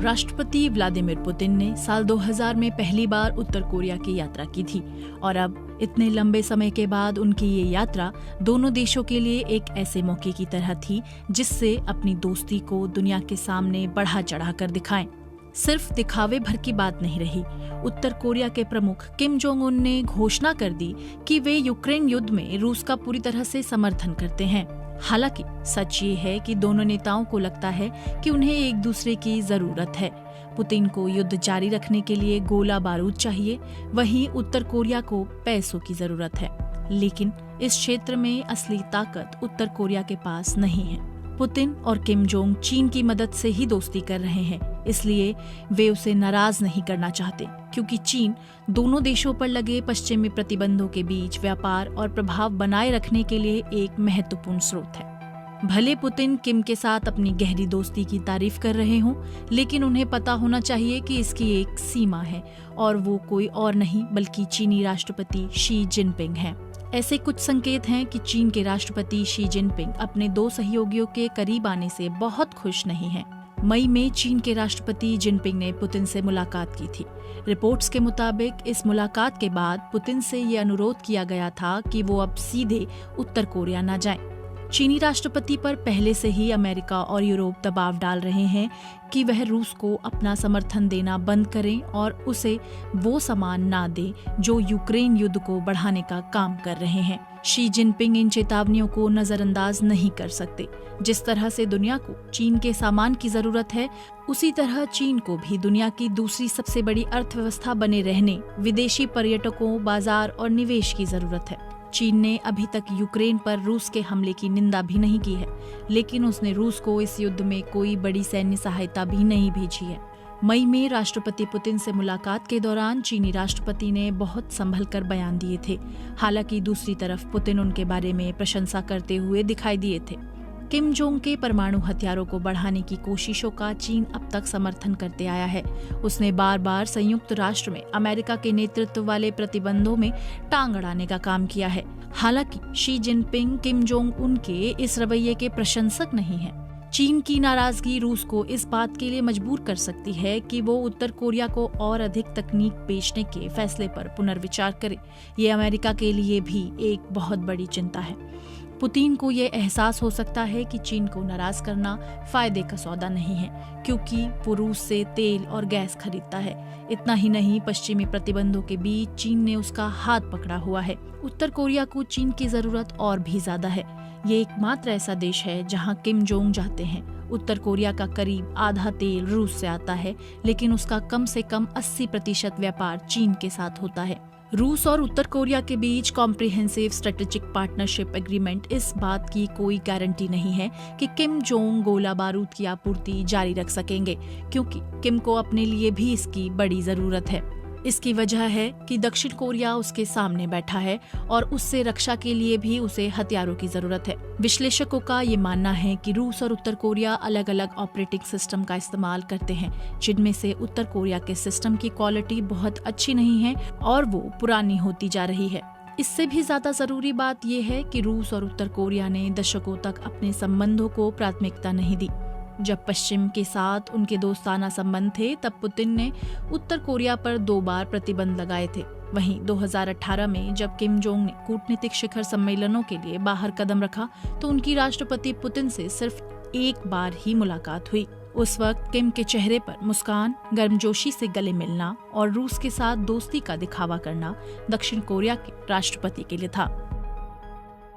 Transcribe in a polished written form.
राष्ट्रपति Vladimir Putin ने साल 2000 में पहली बार उत्तर कोरिया की यात्रा की थी और अब इतने लंबे समय के बाद उनकी ये यात्रा दोनों देशों के लिए एक ऐसे मौके की तरह थी जिससे अपनी दोस्ती को दुनिया के सामने बढ़ा चढ़ा कर दिखाएं। सिर्फ दिखावे भर की बात नहीं रही। उत्तर कोरिया के प्रमुख किम जोंग उन ने घोषणा कर दी कि वे यूक्रेन युद्ध में रूस का पूरी तरह से समर्थन करते हैं। हालांकि सच ये है कि दोनों नेताओं को लगता है कि उन्हें एक दूसरे की जरूरत है। पुतिन को युद्ध जारी रखने के लिए गोला बारूद चाहिए, वहीं उत्तर कोरिया को पैसों की जरूरत है। लेकिन इस क्षेत्र में असली ताकत उत्तर कोरिया के पास नहीं है। पुतिन और किम जोंग चीन की मदद से ही दोस्ती कर रहे हैं, इसलिए वे उसे नाराज नहीं करना चाहते, क्योंकि चीन दोनों देशों पर लगे पश्चिमी प्रतिबंधों के बीच व्यापार और प्रभाव बनाए रखने के लिए एक महत्वपूर्ण स्रोत है। भले पुतिन किम के साथ अपनी गहरी दोस्ती की तारीफ कर रहे हों, लेकिन उन्हें पता होना चाहिए कि इसकी एक सीमा है और वो कोई और नहीं बल्कि चीनी राष्ट्रपति शी जिनपिंग है। ऐसे कुछ संकेत हैं कि चीन के राष्ट्रपति शी जिनपिंग अपने दो सहयोगियों के करीब आने से बहुत खुश नहीं हैं। मई में चीन के राष्ट्रपति जिनपिंग ने पुतिन से मुलाकात की थी। रिपोर्ट्स के मुताबिक इस मुलाकात के बाद पुतिन से ये अनुरोध किया गया था कि वो अब सीधे उत्तर कोरिया न जाएं। चीनी राष्ट्रपति पर पहले से ही अमेरिका और यूरोप दबाव डाल रहे हैं कि वह रूस को अपना समर्थन देना बंद करें और उसे वो सामान ना दे जो यूक्रेन युद्ध को बढ़ाने का काम कर रहे हैं। शी जिनपिंग इन चेतावनियों को नजरअंदाज नहीं कर सकते। जिस तरह से दुनिया को चीन के सामान की जरूरत है, उसी तरह चीन को भी दुनिया की दूसरी सबसे बड़ी अर्थव्यवस्था बने रहने, विदेशी पर्यटकों, बाजार और निवेश की जरूरत है। चीन ने अभी तक यूक्रेन पर रूस के हमले की निंदा भी नहीं की है, लेकिन उसने रूस को इस युद्ध में कोई बड़ी सैन्य सहायता भी नहीं भेजी है। मई में राष्ट्रपति पुतिन से मुलाकात के दौरान चीनी राष्ट्रपति ने बहुत संभल कर बयान दिए थे। हालांकि दूसरी तरफ पुतिन उनके बारे में प्रशंसा करते हुए दिखाई दिए थे। किम जोंग के परमाणु हथियारों को बढ़ाने की कोशिशों का चीन अब तक समर्थन करते आया है। उसने बार बार संयुक्त राष्ट्र में अमेरिका के नेतृत्व वाले प्रतिबंधों में टांग अड़ाने का काम किया है। हालांकि शी जिनपिंग किम जोंग उनके इस रवैये के प्रशंसक नहीं हैं। चीन की नाराजगी रूस को इस बात के लिए मजबूर कर सकती है कि वो उत्तर कोरिया को और अधिक तकनीक बेचने के फैसले पर पुनर्विचार करे। ये अमेरिका के लिए भी एक बहुत बड़ी चिंता है। पुतिन को ये एहसास हो सकता है कि चीन को नाराज करना फायदे का सौदा नहीं है, क्योंकि वो रूस से तेल और गैस खरीदता है। इतना ही नहीं, पश्चिमी प्रतिबंधों के बीच चीन ने उसका हाथ पकड़ा हुआ है। उत्तर कोरिया को चीन की जरूरत और भी ज्यादा है। ये एकमात्र ऐसा देश है जहां किम जोंग जाते हैं। उत्तर कोरिया का करीब आधा तेल रूस से आता है, लेकिन उसका कम से कम 80% व्यापार चीन के साथ होता है। रूस और उत्तर कोरिया के बीच कॉम्प्रिहेंसिव स्ट्रेटेजिक पार्टनरशिप एग्रीमेंट इस बात की कोई गारंटी नहीं है कि किम जोंग गोला बारूद की आपूर्ति जारी रख सकेंगे, क्योंकि किम को अपने लिए भी इसकी बड़ी जरूरत है। इसकी वजह है कि दक्षिण कोरिया उसके सामने बैठा है और उससे रक्षा के लिए भी उसे हथियारों की जरूरत है। विश्लेषकों का ये मानना है कि रूस और उत्तर कोरिया अलग अलग ऑपरेटिंग सिस्टम का इस्तेमाल करते हैं, जिनमें से उत्तर कोरिया के सिस्टम की क्वालिटी बहुत अच्छी नहीं है और वो पुरानी होती जा रही है। इससे भी ज्यादा जरूरी बात यह है कि रूस और उत्तर कोरिया ने दशकों तक अपने संबंधों को प्राथमिकता नहीं दी। जब पश्चिम के साथ उनके दोस्ताना संबंध थे, तब पुतिन ने उत्तर कोरिया पर 2 बार प्रतिबंध लगाए थे। वहीं 2018 में जब किम जोंग ने कूटनीतिक शिखर सम्मेलनों के लिए बाहर कदम रखा, तो उनकी राष्ट्रपति पुतिन से सिर्फ 1 बार ही मुलाकात हुई। उस वक्त किम के चेहरे पर मुस्कान, गर्मजोशी से गले मिलना और रूस के साथ दोस्ती का दिखावा करना दक्षिण कोरिया के राष्ट्रपति के लिए था।